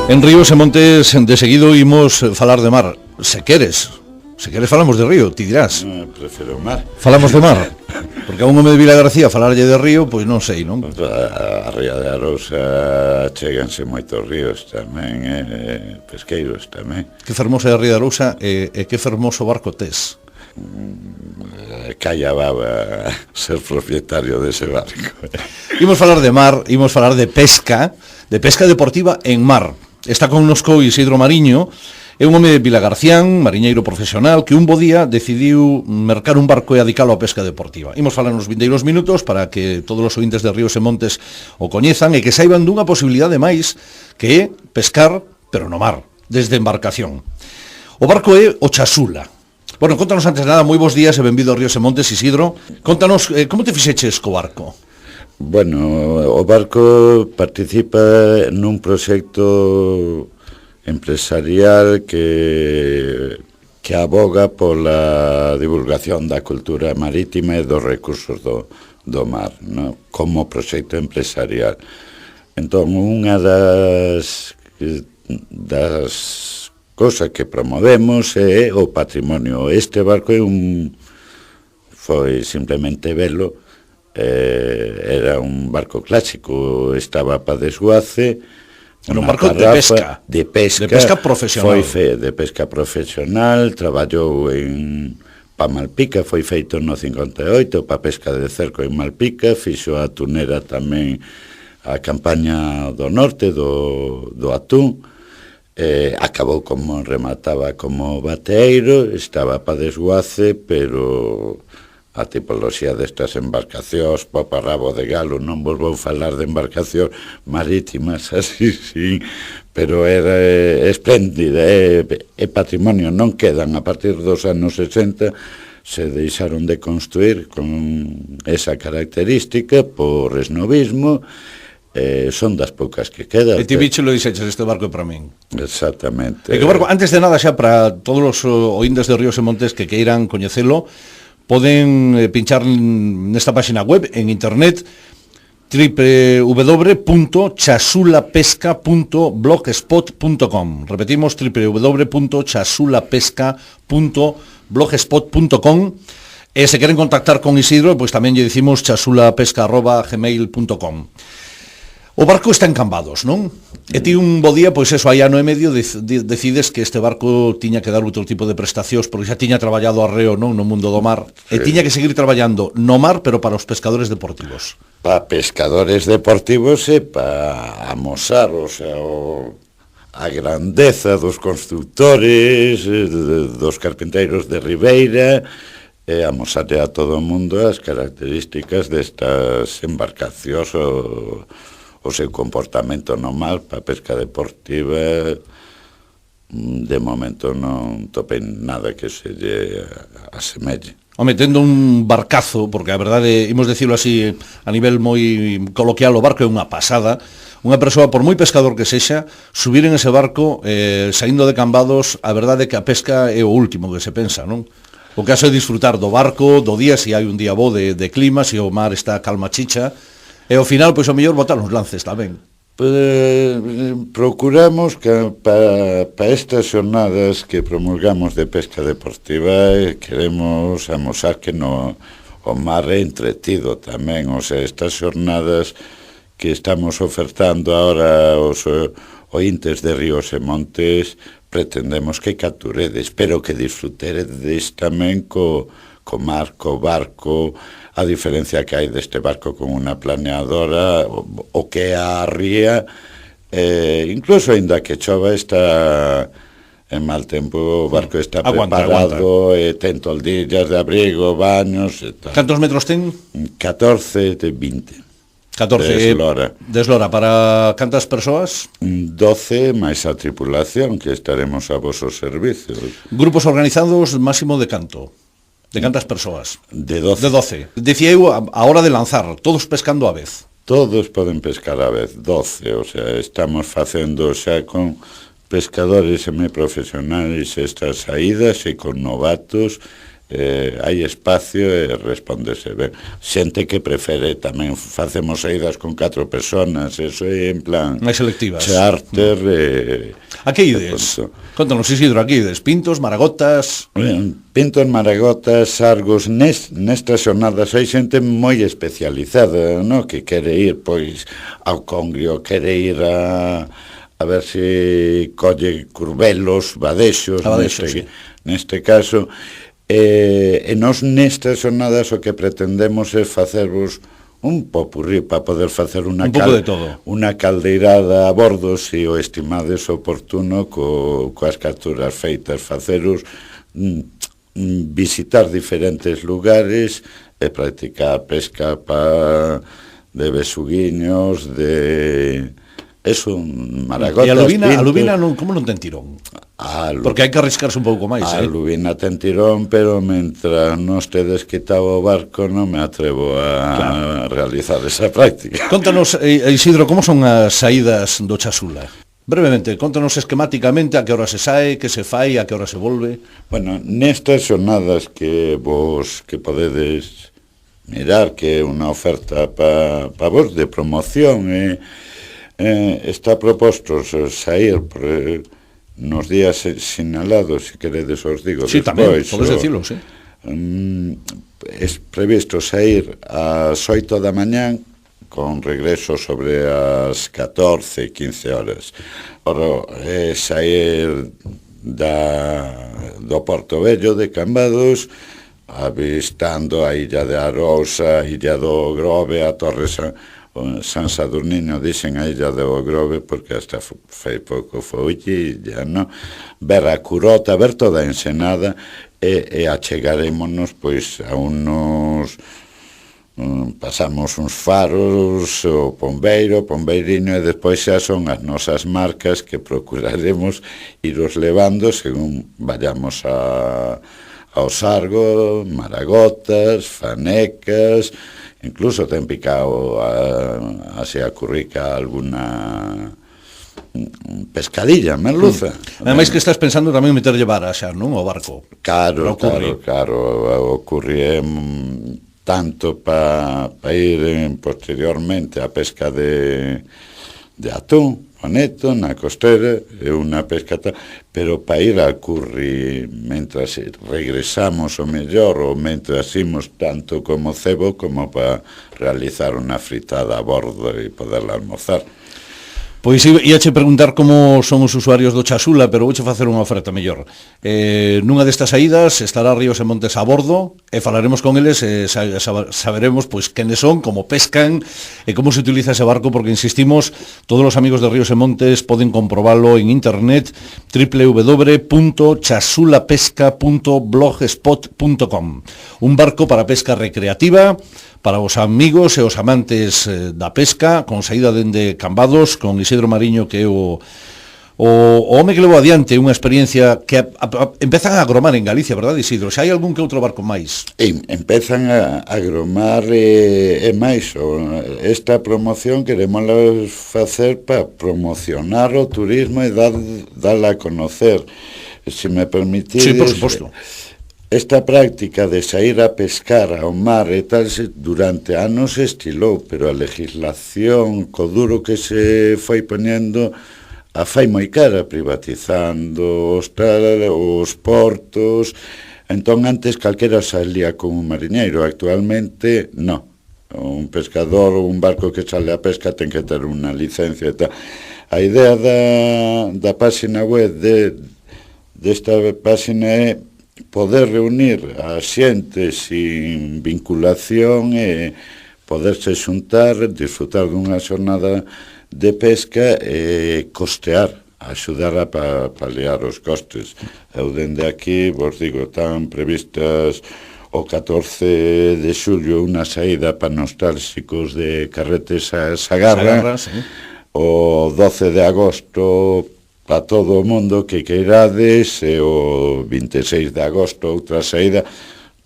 En Ríos e Montes de seguido imos falar de mar. Se queres falamos de río, ti dirás. Prefiro mar. Falamos de mar. Porque a un home de Vila García falarlle de río, pois non sei, non? A Ría de Arousa cheganse moitos ríos tamén, pesqueiros tamén. Que fermosa é a Ría de Arousa e que fermoso barco tes. Calla baba ser propietario dese barco. Imos falar de mar, imos falar de pesca deportiva en mar. Está connosco Isidro Mariño, é un home de Vilagarcián, mariñeiro profesional, que un bo día decidiu mercar un barco e adicalo á pesca deportiva. Imos falar nos vindeiros minutos para que todos os ointes de Ríos e Montes o coñezan e que saiban dunha posibilidade máis, que é pescar, pero no mar, desde embarcación. O barco é o Chasula. Bueno, contanos antes de nada, moi bons días e benvido a Ríos e Montes, Isidro. Contanos, como te fixeches co barco? Bueno, o barco participa nun proxecto empresarial que aboga pola divulgación da cultura marítima e dos recursos do mar, no? Como proxecto empresarial. Entón, unha das cousas que promovemos é o patrimonio. Este barco foi simplemente velo. Era un barco clásico, estaba para desguace. Un barco de pesca. De pesca profesional. De pesca profesional, traballou pa Malpica, foi feito no 58, pa pesca de cerco en Malpica, fixo a tunera tamén a campaña do norte, do atún, acabou como remataba como bateeiro, estaba pa desguace, pero a tipoloxía destas embarcacións, paparrabo de galo, non vos vou falar de embarcacións marítimas así, sí, pero era espléndida, é patrimonio, non quedan, a partir dos anos 60 se deixaron de construir con esa característica por esnovismo, son das poucas que quedan. E ti bicho lo dixeches, este barco é para min. Exactamente. E que barco, antes de nada xa, para todos os ointes de Ríos e Montes que queiran coñecelo, poden pinchar nesta página web, en internet, www.chasulapesca.blogspot.com. Repetimos, www.chasulapesca.blogspot.com. E se queren contactar con Isidro, pois tamén lle dicimos chasulapesca@gmail.com. O barco está en Cambados, non? E ti un bo día, pois eso, hai ano e medio, decides que este barco tiña que dar outro tipo de prestacións, porque xa tiña traballado arreo, non, no mundo do mar, e tiña que seguir traballando no mar, pero para os pescadores deportivos. Para pescadores deportivos e para amosar, o sea, a grandeza dos constructores, dos carpinteiros de Ribeira, e amosarle a todo o mundo as características destas embarcacións, o seu comportamento normal para pesca deportiva. De momento non topei nada que se lle asemelle. Home, tendo un barcazo, porque a verdade, imos decirlo así a nivel moi coloquial, o barco é unha pasada. Unha persoa, por moi pescador que sexa, subir en ese barco, saindo de Cambados, a verdade é que a pesca é o último que se pensa, non? O caso é disfrutar do barco, do día, se hai un día bo de clima, se o mar está calma chicha. E ao final, pois, o mellor botar uns lances tamén. Procuramos que para estas xornadas que promulgamos de pesca deportiva, queremos amosar que o mar é entretido tamén. O sea, estas xornadas que estamos ofertando ahora os ointes de Ríos e Montes, pretendemos que capturedes, pero que disfruteredes tamén co mar, co barco, a diferencia que hai deste barco con unha planeadora, o que é a ría, incluso ainda que chova, está en mal tempo, o barco está preparado, ten toldillas de abrigo, baños e tal. Cantos metros ten? 14 de 20. 14 deslora. Para cantas persoas? 12 máis a tripulación, que estaremos a vosos servicios. Grupos organizados, máximo de canto? De cantas persoas? De 12. De 12. Dicía eu, a hora de lanzar, todos pescando a vez. Todos poden pescar a vez, 12, o sea, estamos facendo xa con pescadores semiprofesionais estas saídas e con novatos, hai espacio e respóndese ben. Xente que prefere tamén facemos saídas con 4 personas, eso é en plan máis selectivas, charter. A que ides? Contanos, Isidro, a que ides? Pintos, maragotas? Pintos, maragotas, sargos. Nestas xornadas hai xente moi especializada, no? Que quere ir pois ao Congrio, quere ir a ver se colle curvelos, badexos, neste caso. E nós nestas xornadas o que pretendemos é facervos un popurrí para poder facer unha caldeirada a bordo, se o estimades oportuno, coas capturas feitas, faceros visitar diferentes lugares e practicar pesca de besuguiños, de eso, maragotas, pintos. E a lubina como non ten tirón? Porque hai que arriscarse un pouco máis. A lubina ten tirón, pero mentras non estedes quitado o barco non me atrevo a realizar esa práctica. Contanos, Isidro, como son as saídas do Chasula? Brevemente, contanos esquemáticamente a que hora se sae, que se fai, a que hora se volve. Bueno, nestas xornadas que podedes mirar, que é unha oferta para vos de promoción, está proposto sair nos días sinalados, se queredes os digo despois. Sí, tamén, podes decirlo, sí. É previsto sair ás 8 da mañán con regreso sobre as 14, 15 horas. Ora, sair do Porto Vello de Cambados, avistando a Illa de Arousa, a Illa do Grove, a Torre San Sadurnino, dixen a Illa do Grove porque hasta fai pouco foi illa, no? Ver a Curota, ver toda a ensenada e achegarémonos pois a unos pasamos uns faros, o Pombeiriño, e despois xa son as nosas marcas que procuraremos iros levando según vayamos ao Sargo, maragotas, fanecas. Incluso ten picado así a currica alguna pescadilla, merluza. Ademais que estás pensando tamén meterlle vara xa, non? O barco. Claro, ocurrí tanto para ir posteriormente a pesca de atún, o neto, na costera, é unha pesca pero para ir a curri mentras regresamos o mellor, ou mentras imos tanto como cebo, como para realizar unha fritada a bordo e poderla almorzar. Pois íache preguntar como son os usuarios do Chasula, pero vouche facer unha oferta mellor. Nunha destas saídas estará Ríos e Montes a bordo, e falaremos con eles e saberemos pois quenes son, como pescan e como se utiliza ese barco, porque insistimos, todos os amigos de Ríos e Montes poden comprobalo en internet, www.chasulapesca.blogspot.com. Un barco para pesca recreativa, para os amigos e os amantes da pesca, con saída dende Cambados, con Isidro Mariño, que é o home que levou adiante unha experiencia que empezan a agromar en Galicia, verdade, Isidro? Xa hai algún que outro barco máis? Empezan a agromar e máis. Esta promoción queremos facer para promocionar o turismo e darla a conocer. Se me permitides... Sí, por suposto. Esta práctica de sair a pescar ao mar e tal, durante anos se estilou, pero a legislación, co duro que se foi poñendo, a fai moi cara, privatizando os portos. Entón, antes calquera salía con un mariñeiro, actualmente, non. Un pescador ou un barco que sale a pesca ten que ter unha licencia e tal. A idea da páxina web desta páxina é poder reunir a xente sin vinculación e poderse xuntar, disfrutar dunha xornada de pesca e costear, axudar a paliar os costes. Eu dende aquí, vos digo, están previstas o 14 de xulio unha saída para nostálxicos de Carretes a Sagarra, sí. O 12 de agosto para todo o mundo que queirades, e o 26 de agosto outra saída,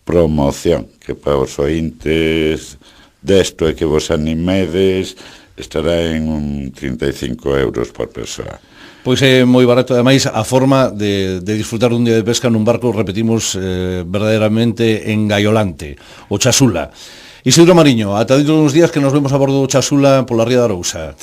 promoción, que para os ointes desto é que vos animedes, Estará en un 35 euros por persoa. Pois é moi barato, ademais a forma de disfrutar dun día de pesca nun barco, repetimos, verdadeiramente engaiolante, o Chasula. Isidro Mariño, ata dentro de uns días que nos vemos a bordo do Chasula pola ría de Arousa.